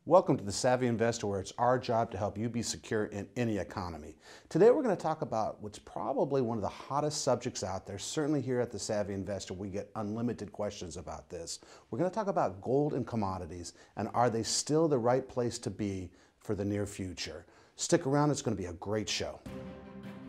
Welcome to the Savvy Investor, where it's our job to help you be secure in any economy. Today we're going to talk about what's probably one of the hottest subjects out there. Certainly here at the Savvy Investor, we get unlimited questions about this. We're going to talk about gold and commodities, and are they still the right place to be for the near future? Stick around, it's going to be a great show.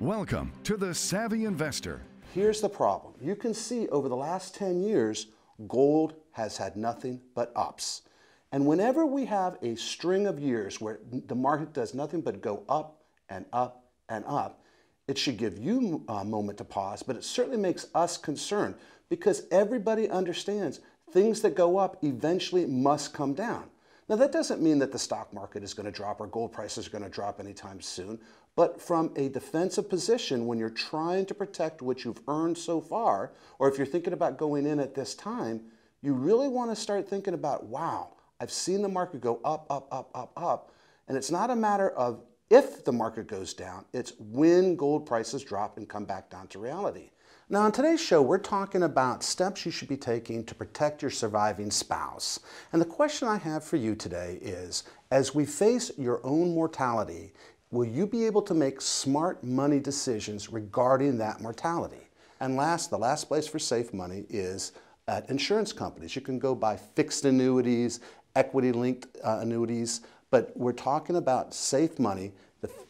Welcome to the Savvy Investor. Here's the problem. You can see over the last 10 years, gold has had nothing but ups. And whenever we have a string of years where the market does nothing but go up and up and up, it should give you a moment to pause, but it certainly makes us concerned because everybody understands things that go up eventually must come down. Now, that doesn't mean that the stock market is going to drop or gold prices are going to drop anytime soon, but from a defensive position, when you're trying to protect what you've earned so far, or if you're thinking about going in at this time, you really want to start thinking about, wow, I've seen the market go up, up, up, up, up, and it's not a matter of if the market goes down, it's when gold prices drop and come back down to reality. Now, on today's show, we're talking about steps you should be taking to protect your surviving spouse. And the question I have for you today is, as we face your own mortality, will you be able to make smart money decisions regarding that mortality? And the last place for safe money is at insurance companies. You can go buy fixed annuities, equity-linked annuities, but we're talking about safe money.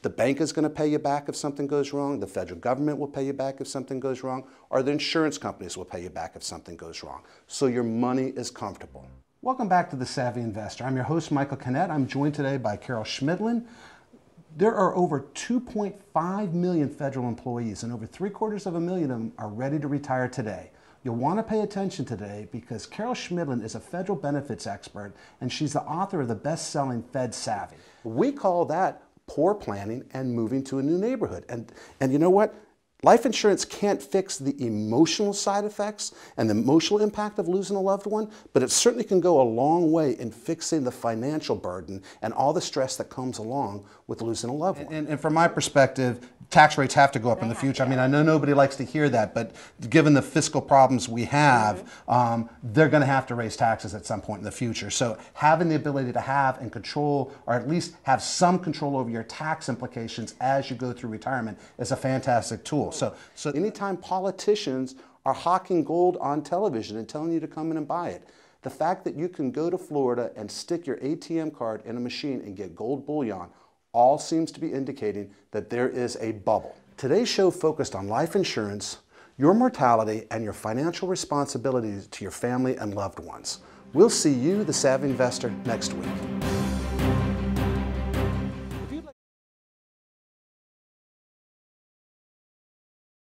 The bank is going to pay you back if something goes wrong, the federal government will pay you back if something goes wrong, or the insurance companies will pay you back if something goes wrong. So your money is comfortable. Welcome back to the Savvy Investor. I'm your host, Michael Canet. I'm joined today by Carol Schmidlin. There are over 2.5 million federal employees, and over 750,000 of them are ready to retire today. You'll want to pay attention today because Carol Schmidlin is a federal benefits expert, and she's the author of the best-selling Fed Savvy. We call that poor planning and moving to a new neighborhood. And you know what? Life insurance can't fix the emotional side effects and the emotional impact of losing a loved one, but it certainly can go a long way in fixing the financial burden and all the stress that comes along with losing a loved one. And from my perspective, tax rates have to go up in the future. I mean, I know nobody likes to hear that, but given the fiscal problems we have, they're going to have to raise taxes at some point in the future. So having the ability to have and control, or at least have some control over your tax implications as you go through retirement is a fantastic tool. So anytime politicians are hawking gold on television and telling you to come in and buy it, the fact that you can go to Florida and stick your ATM card in a machine and get gold bullion all seems to be indicating that there is a bubble. Today's show focused on life insurance, your mortality, and your financial responsibilities to your family and loved ones. We'll see you, the Savvy Investor, next week.